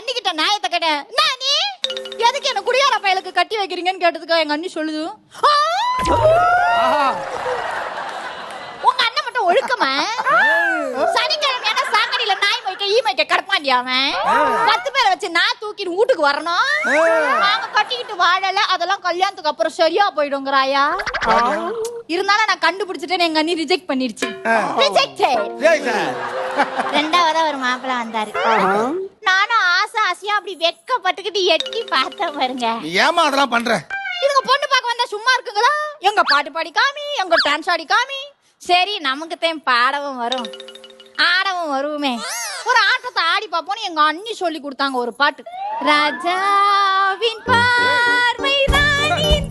அண்ணிக்கிட்ட நியாயத்தை கேட்டேன். நீ எதுக்கு என்ன குடியார பயலுக்கு கட்டி வைக்கிறீங்கன்னு கேட்டதுக்கு எங்க அண்ணி சொல்லுது, உங்க அண்ணன் மட்டும் ஒழுக்கமா சனிக்கிழமையான சாக்கடையில நாய் மொய்க்க ஈ மொய்க்க கடப்பாண்டியா அவன் 10 பேரை வச்சு நான் தூக்கிட்டு வீட்டுக்கு வரணும். நாங்க கட்டிக்கிட்டு வாழல, அதெல்லாம் கல்யாணத்துக்கு அப்புறம் சரியா போயிடுங்கிறாயா. இருந்தாலும் நான் கண்டுபிடிச்சிட்டேன்னு எங்க அண்ணி ரிஜெக்ட் பண்ணிருச்சு. ரெண்டாவதா ஒரு மாப்பிள்ள வந்தாரு. நானும் ஆசை ஆசையா அப்படி வெட்கப்பட்டுக்கிட்டு எட்டி பார்த்தேன் பாருங்க. ஏமா அதெல்லாம் பண்ற? இதுங்க பொண்ணு பார்க்க வந்தா சும்மா இருக்குங்களா? எங்க பாட்டு பாடி காமி, எங்க டான்ஸ் ஆடி காமி. சரி நமக்கு தான் பாடவும் வரும் ஆடவும் வருவோமே, ஒரு ஆட்டத்தை ஆடி பார்ப்போம்னு எங்க அண்ணி சொல்லி கொடுத்தாங்க ஒரு பாட்டு. ராஜாவின் பார்வை ராணியின்